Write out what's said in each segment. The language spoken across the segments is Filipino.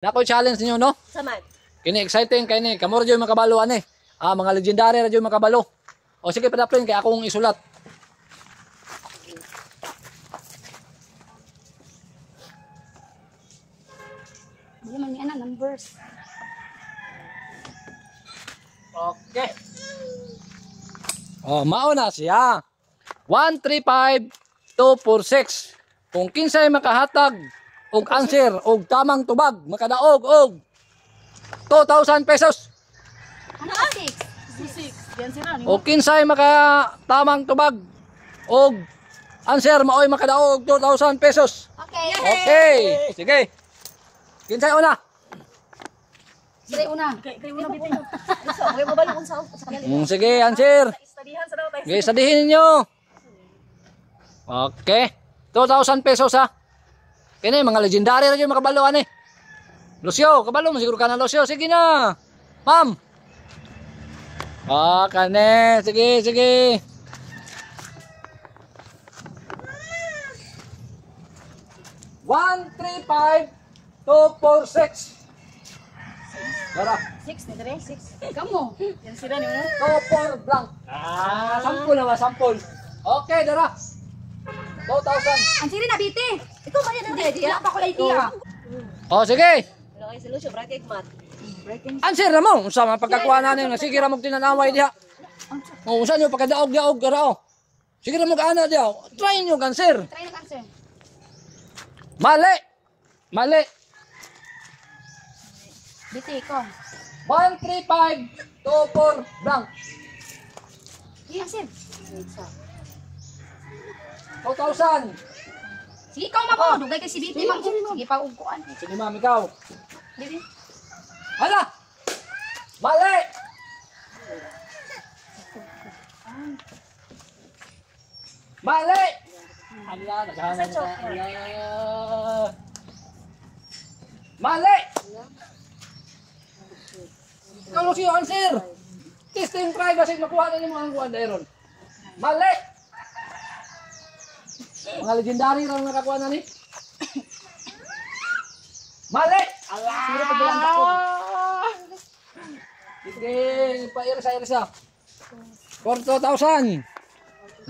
Nako challenge niyo no? Saman. Kini exciting kay ni. Kamo radyo makabalo ani. Mga legendary radyo makabalo. O sige padaplen kay akong isulat. Di man ni ana numbers. Okay. Oh, mao na siya. 135246. Kung kinsay makahatag og answer og tamang tubag, makadaog og 2,000 pesos. Ano 6? 6. Yan sila. O kinsay maka tamang tubag og answer maoy makadaog 2,000 pesos. Okay. Okay. Sige. Kinsay una? Sige una. Kay una bitin. So, may mabalo kung sa kanila. Sige, answer. Studyhan sa daw tayo. Okay, sadihin ninyo. Okay. 2,000 pesos ha. Kini mga legendary ra yung makabalo ani. Lucio, kabalo mo siguro ka na Lucio. Sige na. Ma'am. Kane. Sige, sige. One, 3, 5, 2, 4, 6. Dara. 6 ni dire, 6. Kamu. Yan sila ni mo. 2, 4, blank. Sampul naman, sampul. Okay, dara. 2,000. Ang siri na biti. Ito ba yan ang idea? Wala pa ko idea. Oh, sige. Ano kay solution bracket mat. Answer na mo. Unsa man pagkakuha na niyo. Sige ra mo tinanaway diha. Oh, unsa niyo pagkadaog-daog gara oh. Sige ra mo kaana diha. Try niyo answer. Try na answer. Mali. Mali. Biti ko. 1, 3, 5, 2, 4, blank. Iya answer. 2,000. Sige ikaw mamo. Dugay kay si biti mamo. Sige pa ugkuan. Sige ma'am, ikaw. Dili. Hala. Mali. Mali. Hala, naghahanap na. Hala. Mali. Kalau siya answer. Testing try kasi makuha na niyo ang kuan dayron. Mali. Mga legendary lang nakakuha na ni. Mali. Sino pa bilang ako? Sige, pa-irisa. 4,000.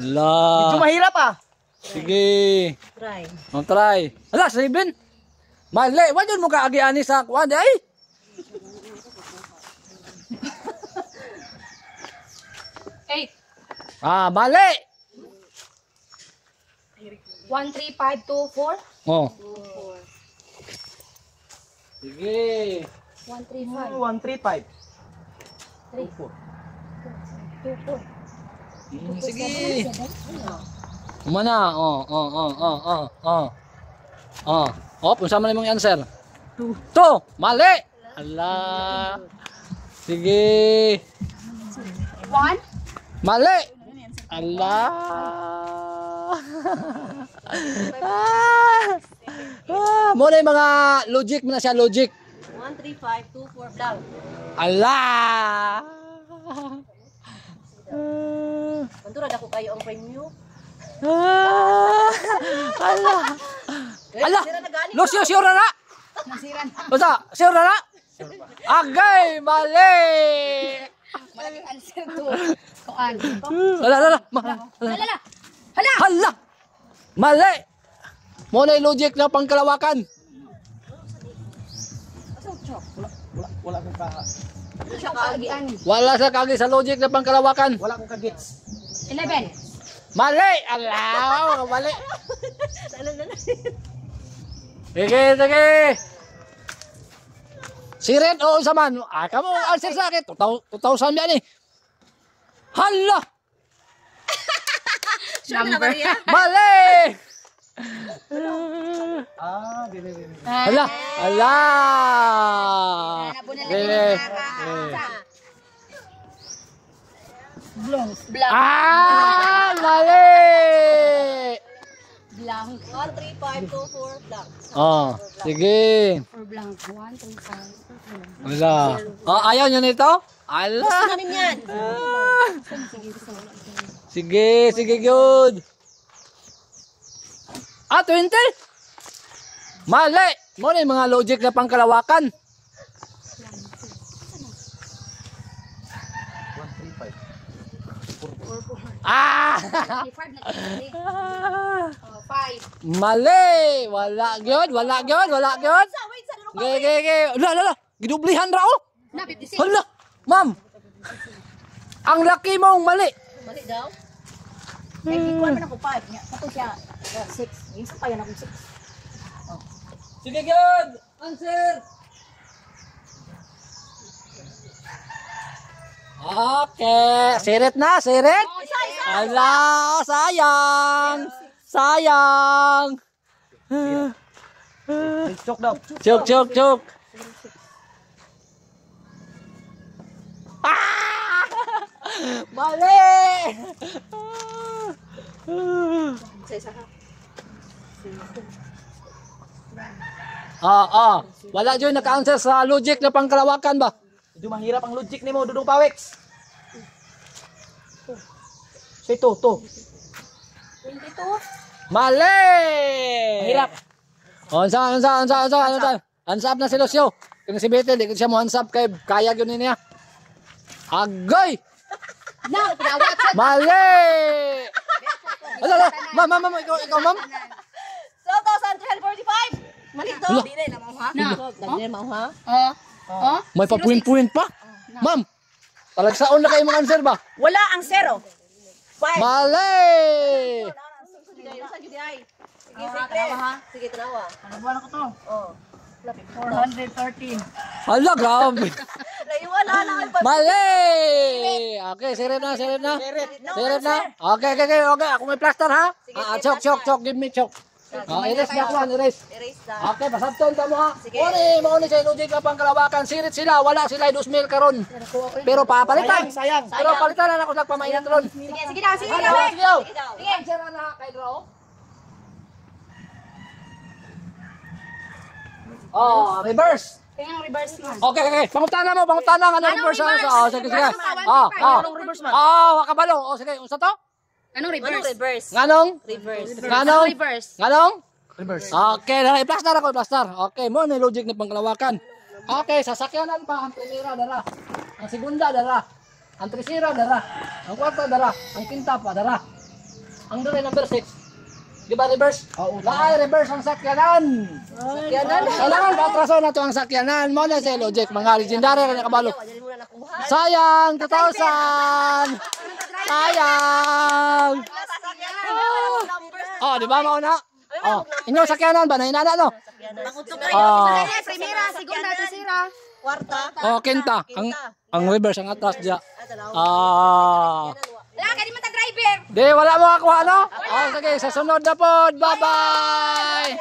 La. Medyo mahirap ah. Sige. Try. Try. Ala, 7. Mali. Wa jud mo kaagiani sa kuan ay. Eight. Mali. 1, 3, 5, 2, 4. Oh. Sige. 1, 3, 5. 135. 3, 4. 2, 4. Sige. Umana. Oh, punsa man imong answer. 2. Mali. Ala. Sige. 1. Mali. Ala. Mo na yung mga logic mo na siya, logic. 1 3 5 2 4 blank. Ala. Mantura dako kayo ang premium. Ala. Ala. Sira na gani. Lucio, sure na na. Nasiran. Basta, sure na na. Agay, mali. Malaking answer to. Kuan. Hala. Hala. Hala. Hala. Mali. Mo na yung logic na pangkalawakan. Wala akong ka. Siya kaagian. Wala sa kagi sa logic na pangkalawakan. Wala akong ka-gets. 11. Mali. Ala, mali. Sige. Siren o sa man. Kamu answer sa akin. 2,000 yan eh. Hala. Number. Mali. Dili. Hala. Hala. Blank. Mali. Blank. 1 3 5 2 4 blank. Oh, sige. Or blank. 1, 3, 5. Wala. Ayaw nyo nito? Ala. Gusto namin yan. Sige, good. 20? Mali. Mo na yung mga logic na pangkalawakan. 135. Ah! 5 na Oh, 5. Mali! Wala gyud, wala gyud, wala gyud. Wait, sa lulong Ge ge ge. La. Gidublihan ra oh. Na 56. Hala, ma'am. Ang laki mong mali. Mali daw. Eh, ikuan man ako 5 niya. Ako siya 6. Yung sa payan ako 6. Sige gyud. Answer. Okay, sirit na, sirit. Ala, sayang. Sayang. Chok daw. Chuk. Ah! Mali! Wala dyan naka-answer sa logic na pangkalawakan ba? Medyo mahirap ang logic nimo, Dudong Pawex. So ito, to. 22. Mali! Mahirap. Ansap na si Lucio. Kaya si Betel, di ko siya mo ansap kay kaya yun niya. Agoy! Na, pinawat sa Mali! Ala, ma'am, ikaw ma'am? 12,345. Mali to. Hala. Dili na mo ha. Na. Dili na mo ha. Oh. May pa-puwin-puwin pa? Ma'am, talagsaon na kayo mga answer ba? Wala ang 0. 5. Mali! Sige, sige, tanawa. Ano ba na ko to? Oh. 413. Hala, grabe. Wala na ang Mali! Okay, sirit na. Sirit na. Okay. Ako may plaster ha? Chok. Give me chok. Erase na ako, erase. Erase na. Okay, pasabton ka mo ha. Sige. Mauni sa logic na pangkalawakan. Sirit sila, wala sila 2,000 karon. Pero papalitan. Sayang. Pero palitan na ako nagpamainat ron. Sige daw. Sige daw. Sige daw. Sige. Answer na kay Draw. Reverse. Kaya ang reverse man. Okay. Pangutana mo, ano reverse sige. Anong reverse man? Wakabalo. Sige, unsa to? Anong Anong reverse? reverse? Nganong? Reverse. Nganong? Reverse. Nganong? Reverse. Okay, plaster ako, plaster. Okay, mo na logic ni pangkalawakan. Okay, sasakyanan pa ang primera dara. Ang segunda dara. Ang tercera dara. Ang kwarta dara. Ang quinta pa dara. Ang dara number 6. Di ba reverse? Laay reverse ang sakyanan. Sakyanan. Kailangan patraso na to ang sakyanan. Mo na sa logic mga legendary na kabalo. Dali mo na nakuha. Sayang 2,000. Sayang. Di ba mauna? Inyo sakyanan ba na inana no? Primera, segunda, tercera. Kwarta. Quinta. Ang reverse ang atras diya. Wala ka di man driver. Di wala mo ako ano? Sige, sa sunod na po. Bye-bye.